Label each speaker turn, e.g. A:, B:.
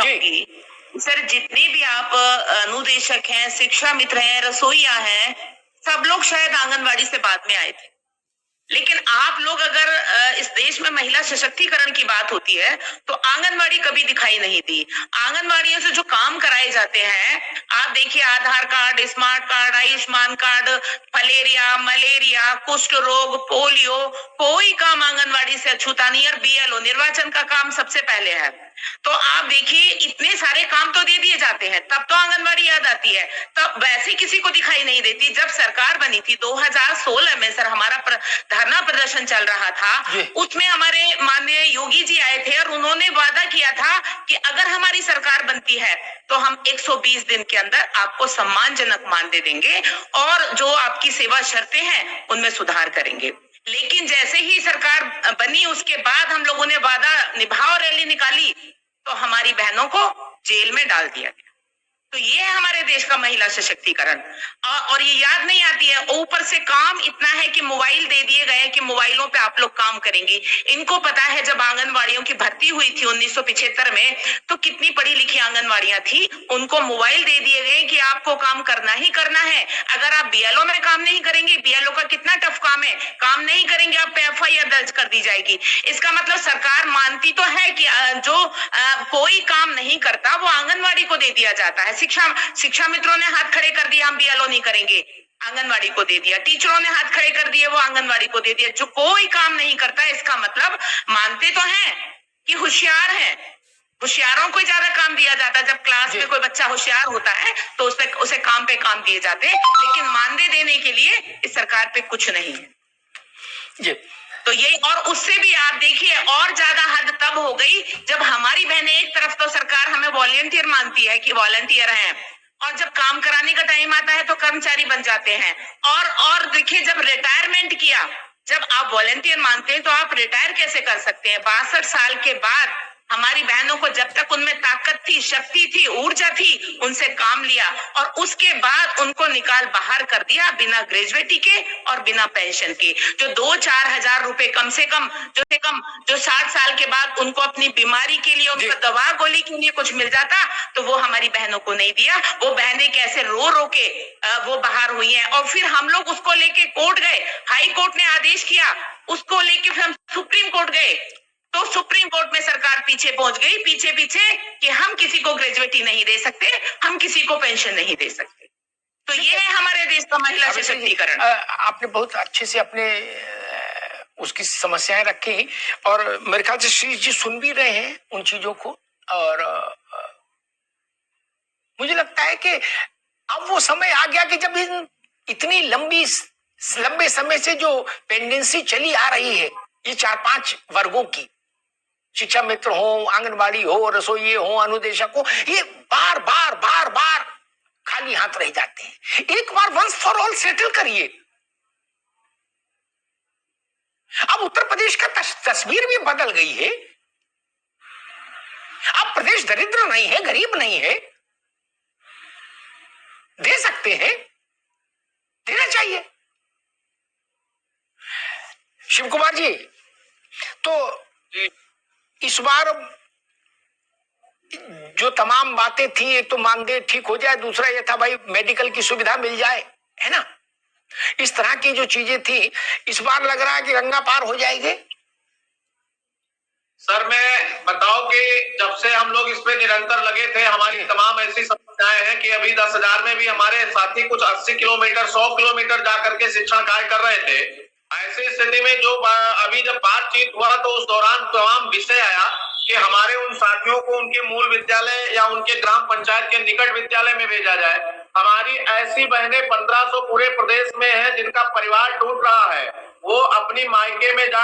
A: चाहूंगी सर, जितने भी आप अनुदेशक हैं, शिक्षा मित्र हैं, रसोईया हैं, सब लोग शायद आंगनवाड़ी से बाद में आए थे। लेकिन आप लोग अगर इस देश में महिला सशक्तिकरण की बात होती है तो आंगनवाड़ी कभी दिखाई नहीं दी। आंगनवाड़ियों से जो काम कराए जाते हैं, आप देखिए, Aadhaar card, smart card, Ayushman card, filaria, malaria, कुष्ठ रोग, पोलियो, कोई काम आंगनवाड़ी से अछूता नहीं। और बीएलओ निर्वाचन का काम सबसे पहले है। तो आप देखिए, इतने सारे काम तो दे दिए जाते हैं, तब तो आंगनवाड़ी याद आती है। तब वैसे किसी को दिखाई नहीं देती। जब सरकार बनी थी 2016 में सर, हमारा धरना प्रदर्शन चल रहा था, उसमें हमारे माननीय योगी जी आए थे और उन्होंने वादा किया था कि अगर हमारी सरकार बनती है तो हम 120 दिन के अंदर आपको सम्मानजनक मानदेय देंगे और जो आपकी सेवा शर्तें हैं उनमें सुधार करेंगे। लेकिन जैसे ही सरकार बनी, उसके बाद हम लोगों ने वादा निभाओ रैली निकाली तो हमारी बहनों को जेल में डाल दिया गया। तो ये है हमारे देश का महिला सशक्तिकरण। और ये याद नहीं आती है, ऊपर से काम इतना है कि मोबाइल दे दिए गए कि मोबाइलों पे आप लोग काम करेंगे। इनको पता है जब आंगनवाड़ियों की भर्ती हुई थी 1975 में, तो कितनी पढ़ी लिखी आंगनवाड़ियां थी, उनको मोबाइल दे दिए गए कि आपको काम करना ही करना है। अगर आप बीएलओ में काम नहीं करेंगे, बीएलओ का कितना टफ काम है, काम नहीं करेंगे आप पे एफआईआर दर्ज कर दी जाएगी। इसका मतलब सरकार मानती तो है कि जो कोई काम नहीं करता वो आंगनवाड़ी को दे दिया जाता है। शिक्षा मित्रों ने हाथ खड़े कर दिए, हम बीएलओ नहीं करेंगे, आंगनवाड़ी को दे दिया। टीचरों ने हाथ खड़े कर दिए, वो आंगनवाड़ी को दे दिया। जो कोई काम नहीं करता, इसका मतलब मानते तो हैं कि होशियार हैं। होशियारों को ज्यादा काम दिया जाता है। जब क्लास में कोई बच्चा होशियार होता है तो उसे काम पे काम दिए जाते हैं, लेकिन मानदेय देने के लिए इस सरकार पे कुछ नहीं है। तो ये, और उससे भी आप देखिए और ज्यादा हद तब हो गई जब हमारी बहनें, एक तरफ तो सरकार हमें वॉलंटियर मानती है कि वॉलंटियर हैं, और जब काम कराने का टाइम आता है तो कर्मचारी बन जाते हैं। और देखिए, जब रिटायरमेंट किया, जब आप वॉलंटियर मानते हैं तो आप रिटायर कैसे कर सकते हैं? 62 साल के बाद हमारी बहनों को जब तक उनमें ताकत थी, शक्ति थी, ऊर्जा थी, उनसे काम लिया और उसके बाद उनको निकाल बाहर कर दिया बिना ग्रेजुएटी के और बिना पेंशन के। जो 2-4 हजार रुपए कम से कम जो 60 साल के बाद उनको अपनी बीमारी के लिए, उनको दवा गोली के लिए कुछ मिल जाता, तो वो हमारी बहनों को नहीं दिया। वो बहनें कैसे रो रो के वो बाहर हुई हैं। और फिर हम लोग उसको लेके कोर्ट गए, हाई कोर्ट ने आदेश किया, उसको लेके फिर हम सुप्रीम कोर्ट गए, तो सुप्रीम कोर्ट में सरकार पीछे पहुंच गई, पीछे कि हम किसी को ग्रेजुएटी नहीं दे सकते, हम किसी को पेंशन नहीं दे सकते। तो ये है हमारे देश का महिला सशक्तिकरण।
B: आपने बहुत अच्छे से अपने उसकी समस्याएं रखी और मेरे ख्याल से श्री जी सुन भी रहे हैं उन चीजों को। और मुझे लगता है कि अब वो समय आ गया कि जब इतनी लंबे समय से जो पेंडेंसी चली आ रही है, ये 4-5 वर्गों की, शिक्षा मित्र हो, आंगनबाड़ी हो, रसोइये हो, अनुदेशक हो, ये बार बार खाली हाथ रह जाते हैं। एक बार वंस फॉर ऑल सेटल करिए। अब उत्तर प्रदेश का तस्वीर भी बदल गई है। अब प्रदेश दरिद्र नहीं है, गरीब नहीं है, दे सकते हैं, देना चाहिए। शिव कुमार जी, तो इस बार जो तमाम बातें थी, एक तो मानदेय ठीक हो जाए, दूसरा ये था भाई मेडिकल की सुविधा मिल जाए, है ना। इस तरह की जो चीजें थी, इस बार लग रहा है कि गंगा पार हो जाएगी।
C: सर, मैं बताओ कि जब से हम लोग इस पे निरंतर लगे थे, हमारी तमाम ऐसी समस्याएं हैं कि अभी 10,000 में भी हमारे साथी कुछ 80 किलोमीटर 100 किलोमीटर जाकर के शिक्षण कार्य कर रहे थे। ऐसी स्थिति में जो अभी जब बातचीत हुआ तो उस दौरान तमाम विषय आया कि हमारे उन साथियों को उनके मूल विद्यालय या उनके ग्राम पंचायत के निकट विद्यालय में भेजा जाए। हमारी ऐसी बहनें 1500 पूरे प्रदेश में है जिनका परिवार टूट रहा है, वो अपनी मायके में जा